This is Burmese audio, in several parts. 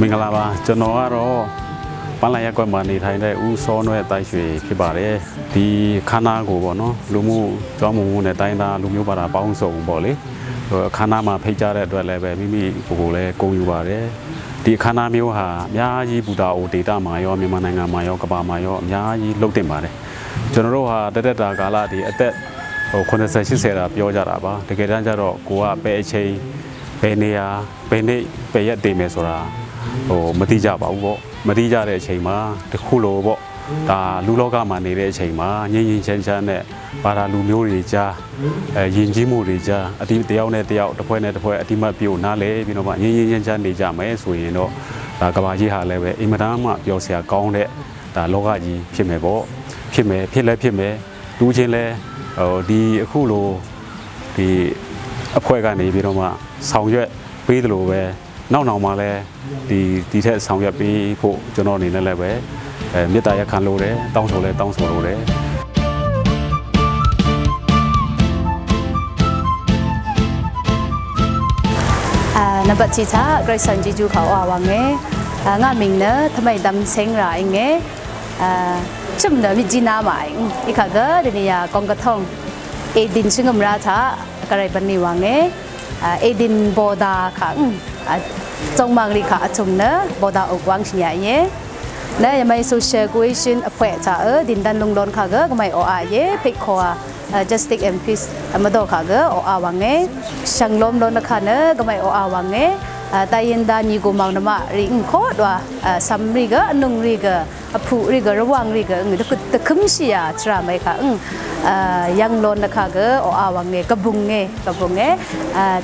မင်္ဂလာပါကျွန်တော်ကတော့ပန်းလိုက်ရက်ကွက်မှာနေထိုင်တဲ့ဦးစောနွဲ့တိုက်ရွှေဖြစ်ပါတယ်ဒီခန္ဓာကိုပေါ့နော်လူမှုကြောင်းမှုနဲ့တိုင်းသားလူမျိုးပါတာပေါင်းစုံပေါ့လေခန္ဓာမှာဖိတ်ကြတဲ့အတွက်လည်းပဲမိမိကိုယ်လည်းဂုဏ်ယူပါတယ်ဒီခန္ဓာမျိုးဟာအများကြီးဘူတာအိုဒေတာမှာရောမြန်မာနိုင်ငံမှာရောကမ္ဘာမှာရောအများကြီးလှုပ်တင်ပါတယ်ကျွန်တော်တို့ဟာတက်တာကာလဒီအသက်80 80တာပြောကြတာပါတကယ်တမ်းကျတော့ကိုကပဲအချိန်ပဲနေရာပဲနေ့ပဲရက်တည်မယ်ဆိုတာမတိကြပါဘူးပေါ့မတိကြတဲ့အချိန်မှာတခုလိုပေါ့ဒါလူလောကမှာနေတဲ့အချိန်မှာငြိမ်ငြိမ်ချမ်းချမ်းနဲ့ဘာသာလူမျိုးတွေကြားယဉ်ကျေးမှုတွေကြားအတိတယောက်နဲ့တယောက်တစ်ဖွဲ့နဲ့တစ်ဖွဲ့အတိမတ်ပြုတ်နားလဲပြီးတော့မှငြိမ်ငြိမ်ချမ်းချမ်းနေကြမယ်ဆိုရင်တော့ဒါကဘာကြီးဟာလည်းပဲအင်မတန်မှပျော်စရာကောင်းတဲ့ဒါလောကကြီးဖြစ်မယ်ပေါ့ဖြစ်မယ်လူချင်းလဲဒီအခုလိုဒီအဖွဲ့ကနေပြီးတော့မှဆောင်ရွက်ပေးတယ်လို့ပဲနောက်မှလည်းဒီထက်ဆောင်ရွက်ပေးဖို့ကျွန်တော်အနေနဲ့လည်းပဲမေတ္တာရက်ခံလို့တယ်တောင်းဆိုလို့တယ်နံပါတ်7กระสันจิจูเขาอ่าวางเงงามิงเนทำไมดำเซ็งไรเงจุ่มเนมิจีน่าหมายอีกข้าก็เดี๋ยวนี้กองกระทงเอดินซึ่งกำราชากระไรบันนี่วางเงเอดินโบดาขังจงมังริขาจุ่มเนโบดาอกวางเฉียเงเนยังไม่โซเชียลกุยชินอภัยชาดินดันลงโดนข้าก็ไม่ออาเย่พิกคอjustice and peace มาดูข้าก็อาวางเงช่างลมโดนข้าเนก็ไม่อาวางเงแต่ยันดานีกูมังนมาริงโคดว่าซัมริกะนุ่งริกะผู้ริกะระวังริกะงี้ตะคุมเสียทราไม่ค่ะยังโดนข้าก็อาวางเงกบุงเง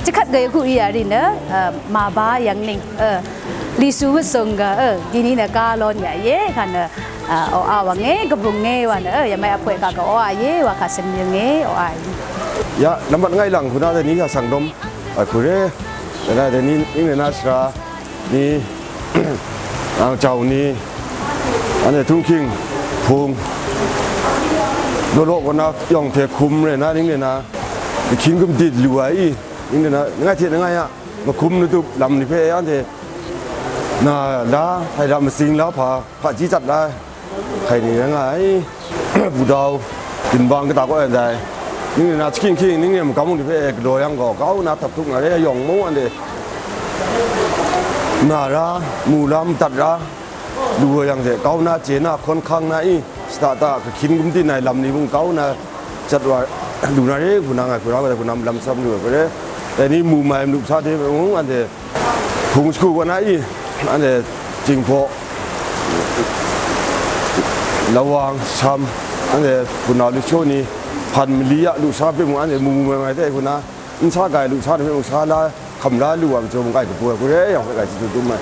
จะขัดเกยคู่อีอะไรเนมาบ้ายังนิ่งลิสูวสงกะทีนี้เนี่ยกาลอนใหญ่เย่ค่ะเนอาวางเงกบุงเงวันยังไม่อภัยข้าก็อาเย่ว่าข้าเสนยังเงอายยะน้ำมันไงหลังคุณอาเดนี้ค่ะสังดมคุณเร่แต่เดนี้ยิ่งในนาสรานี่อ่างเจ้านี่อันนี้ทุ่งคิงพุงโดโลกันนะย่องเทคุมเลยนะนี่เลยนะคิงกุมติดรวยนี่เลยนะง่ายเทียนง่ายอ่ะมาคุมนี่ตุบลำนี่เพื่ออันเทน่าละให้ดำสิงแล้วพาจีจัดได้ใครนี่ง่ายบูดาวดินบางก็ตาก็อันใดนี่นะคิงนี่เนี่ยมันกำมุนที่เพื่อโดยยังก่อเขานะทับทุกอะไรย่องม้วนเดน่าละมูลำตัดละดูอย่างเดียวเขานะเจน่าค่อนข้างนะสตาร์ตาคิงกุมที่ไหนลำนี้มึงเขานะจัดว่าดูนะเรื่องคุณนางไงคุณเราแต่คุณนำลำซ้ำด้วยไปเลยแต่นี่มูมาลูกชาติมึงอันเดียวพุงสกูกันนะอันเดียวจริงพอระวังช้ำอันเดียวคุณนาลูกโชนี่พันมิลลิลูกชาติเป็นมึงอันเดียวมูมาแต่คุณนะอินชาไก่ลูกชาติเป็นมึงชาละคำละลูกว่าจะมึงไก่กับพวกกูเลยอย่างไก่จะตุ้มไหม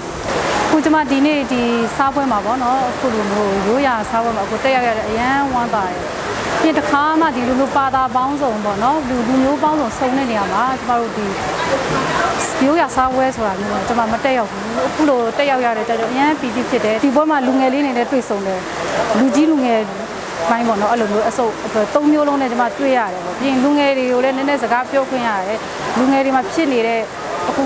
กูจะมาดีนี่ดีซาบวยมาบ่เนาะกูรู้รู้ยาซาบวยมากูเตะยังวันตายนี่ตะขามาดีลูกปาตาบ้องส่งบ่เนาะลูမျိုးပေါင်းစုံစုံနေနေရမှာကျမတို့ဒီမျိုးရစားဝဲဆိုတာမျိုးကျမမတက်ရောက်ဘူးအခုလိုတက်ရောက်ရတဲ့ကြတော့အရင်ပီတိဖြစ်တယ်ဒီဘက်မှာလူငယ်လေးနေနဲ့တွေ့ဆုံတယ်လူကြီးလူငယ်ပိုင်းပေါ့နော်အဲ့လိုမျိုးအစုပ်၃မျိုးလုံးနဲ့ကျမတွေ့ရတယ်ပေါ့ပြင်လူငယ်တွေကိုလည်းနည်းနည်းစကားပြောခွင့်ရတယ်လူငယ်တွေမှာဖြစ်နေတဲ့အခု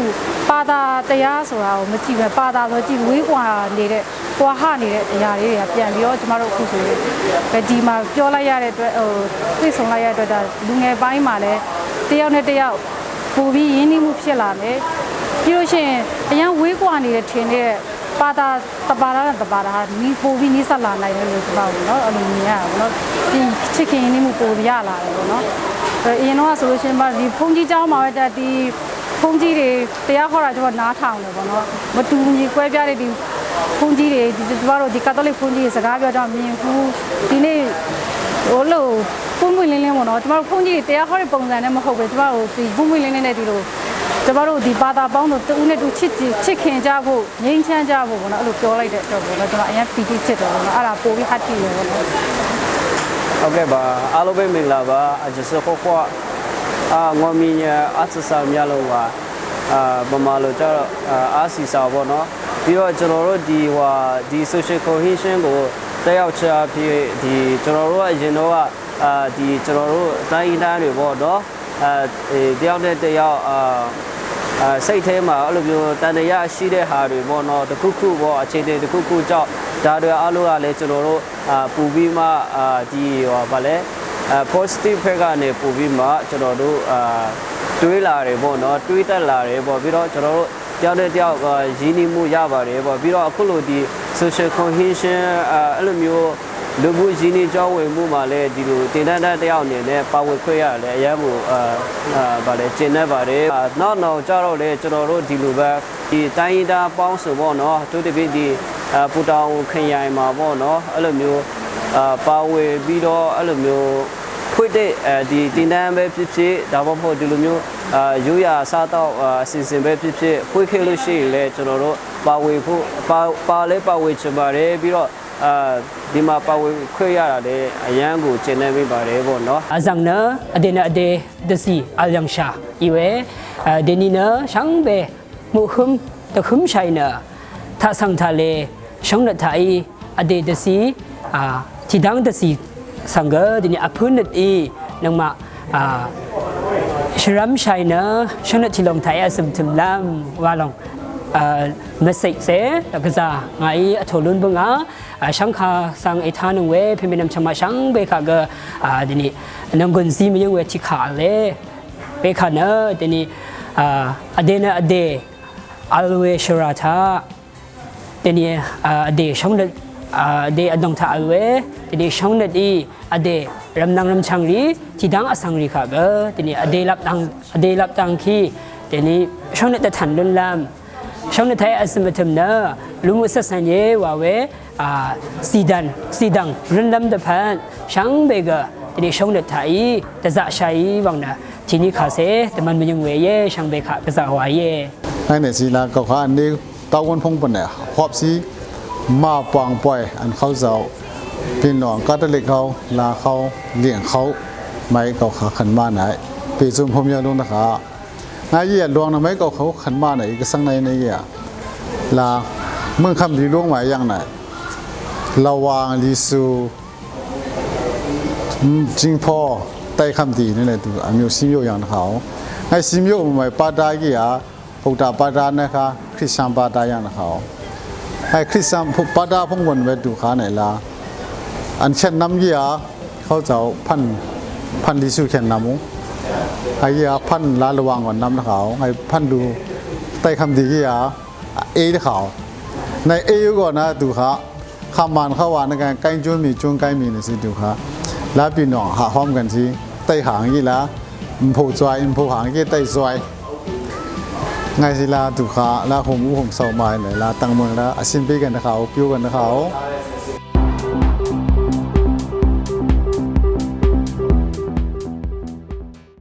ပါတာတရားဆိုတာကိုမကြည့်ပဲပါတာဆိုကြည့်ဝေးကွာနေတဲ့ကွာဟနေတဲ့အရာလေးတွေကပြန်ပြီးတော့ကျမတို့အခုဆိုရင်ဒီမှာပြောလိုက်ရတဲ့အတွက်သိဆုံလိုက်ရတဲ့အတွက်လူငယ်ပိုင်းမှာလည်းတယောက်နဲ့တယောက်ပို့ပြီးရင်းနှီးမှုဖြစ်လာမယ်ပြီးလို့ရှိရင်အရင်ဝေးကွာနေတဲ့ထင်တဲ့ပါတာတပါတာနီးပို့ပြီးနီးဆက်လာနိုင်တယ်လို့ကျမတို့เนาะအဲ့လိုမြင်ရတာပေါ့เนาะဒီချစ်ခင်ရင်းနှီးမှုပို့ရလာတယ်ပေါ့เนาะအရင်တော့ဆိုလို့ရှိရင်ဒီဖုန်ကြီးเจ้าမှာပဲဒီဖုန်ကြီးတွေတရားဟောတာကျမနားထောင်တယ်ပေါ့နော်မတူညီကွဲပြားတဲ့ဒီဖုန်ကြီးတွေကျမတို့ဒီကက်သလစ်ဖုန်ကြီးစကားပြောတော့မြင်ဘူးဒီနေ့ဟိုလိုပုံမွေလင်းပေါ့နော်ကျမတို့ဖုန်ကြီးတွေတရားဟောတဲ့ပုံစံနဲ့မဟုတ်ပဲကျမတို့ဒီပုံမွေလင်းနဲ့ဒီလိုကျမတို့ဒီဘာသာပေါင်းတို့တူနဲ့တူချစ်ခင်ကြဖို့ငြိမ်းချမ်းကြဖို့ပေါ့နော်အဲ့လိုပြောလိုက်တဲ့အတွက်ပေါ့နော်ကျမအရင်ပီတိချစ်တယ်ပေါ့နော်အဲ့ဒါပိုပြီးဟတ်တီတယ်ပေါ့နော်ဟုတ်ကဲ့ပါအားလုံးပဲမင်္ဂလာပါအကျစခေါခွာငေါ်မီညာအသစာမြလို့ပါပမာလို့ကျတော့အားစီစာပေါ့နော်ပြီးတော့ကျွန်တော်တို့ဒီ social cohesion ကိုတက်ရောက်ချဖြစ်ဒီကျွန်တော်တို့ကအရင်တော့ဒီကျွန်တော်တို့တိုင်းအတိုင်းတွေပေါ့နော်တယောက်နဲ့တယောက် စိတ်ထဲမှာအဲ့လိုမျိုးတန်တရားရှိတဲ့ဟာတွေပေါ့နော်တခုခုပေါ့အခြေအနေတခုခုကြောင့်ဒါတွေအားလုံးကလည်းကျွန်တော်တို့ပူပြီးမှဒီဗာလဲ positive ဘက်ကနေပူပြီးမှကျွန်တော်တို့တွေးလာတယ်ပေါ့နော်တွေးတက်လာတယ်ပေါ့ပြီးတော့ကျွန်တော်တို့တယောက်နဲ့တယောက်ရင်းနှီးမှုရပါတယ်ပေါ့ပြီးတော့အခုလိုဒီ social cohesion အဲ့လိုမျိုးလူမှုရင်းနှီးကြောင်းဝင်မှုမှာလည်းဒီလိုတင်တန်းတယောက်အနေနဲ့ပါဝင်ခွင့်ရတယ်အရင်ကဗာလဲကျင့်နေပါတယ်နောက်ကြတော့လေကျွန်တော်တို့ဒီလိုပဲဒီတိုင်းရင်းသားပေါင်းစုပေါ့နော်သူတပိဒီပူတောင်ခရိုင်မှာပေါ့နော်အဲ့လိုမျိုးပါဝင်ပြီးတော့အဲ့လိုမျိုးဖွင့်တဲ့ဒီတင်တန်းပဲဖြစ်ဖြစ်ဒါမှမဟုတ်ဒီလိုမျိုးရိုးရာစားတော့အစီအစဉ်ပဲဖြစ်ဖြစ်ဖွင့်ခဲ့လို့ရှိရင်လည်းကျွန်တော်တို့ပါဝင်ဖို့ပါဝင်ချင်ပါတယ်ပြီးတော့ဒီမှာပါဝင်ခွင့်ရတာလည်းအရန်ကိုကျင့်နေမိပါတယ်ပေါ့နော် azangna adena ade desi alyangsha iwe denina shangbe muhum takhum shaina tha sangthale shongna thai ade desi tidang desi sangga dini aphunat i nangma shram shaina shongna thilong thai asum thumlam walong message se gaza ngai atholun bunga shangkha sang ethanung we phiminam chama shang be kha ga dini namgun si mi we thi kha le be kha na dini adena ade alwe sharata dini ade shong de ade adong tha alwe dini shong de di ade ramnang ram changri tidang asang ri kha ga dini ade lap tang khi dini shong de than lun lam shong de thai asmatum na lumu sasanye wa we sidang rundam de phan shang bega dini shong de thai ta za shai wang na chini kha se taman myung we ye shang be kha ka za wa ye ให้ในศิลาก็ขาอันนี้ตะวันพงปนเนี่ยหอบสีมาปางปล่อยอันเขาเจ้าพี่น้องก็ตะเล็กเขาลาเขาเลี้ยงเขาไม่ก็ขาขันมาไหนปีจุ่มพมยาลงนะคะนายเยี่ยดวงนะไม่ก็เขาขันมาไหนก็สังในเยี่ยลาเมื่อคำดีล่วงหมายยังไหนระวางลิสูจริงพ่อใต้คำดีนี่แหละตัวอามิวซิมโยอย่างเขาไอ้ซิมโยหมายปาดากี่อ่ะพุทธปาดานะคะคริสต์ปาดาอย่างเขาไอ้คริสต์ปาดาพงวนเวดูขาไหนล่ะอันเช่นน้ำยี่อ่ะเขาจะพันลิสูเช่นน้ำไอ้ยี่อ่ะพันลาระวังก่อนน้ำเขาไอ้พันดูใต้คำดีกี่อ่ะเอที่เขาในเออยู่ก่อนนะดูขาข้ามมันเข้าวานในการใกล้จุนมีจุนใกล้มีในสิดูขาแล้วพี่น้องหาพร้อมกันสิใต้หางยี่ละผู้จอยผู้หางยี่ใต้จอยไงสิลาดูขาแล้วผมเศร้าหมายเลยลาตั้งเมืองแล้วอาชินไปกันนะเขาปิ้วกันนะเขา เ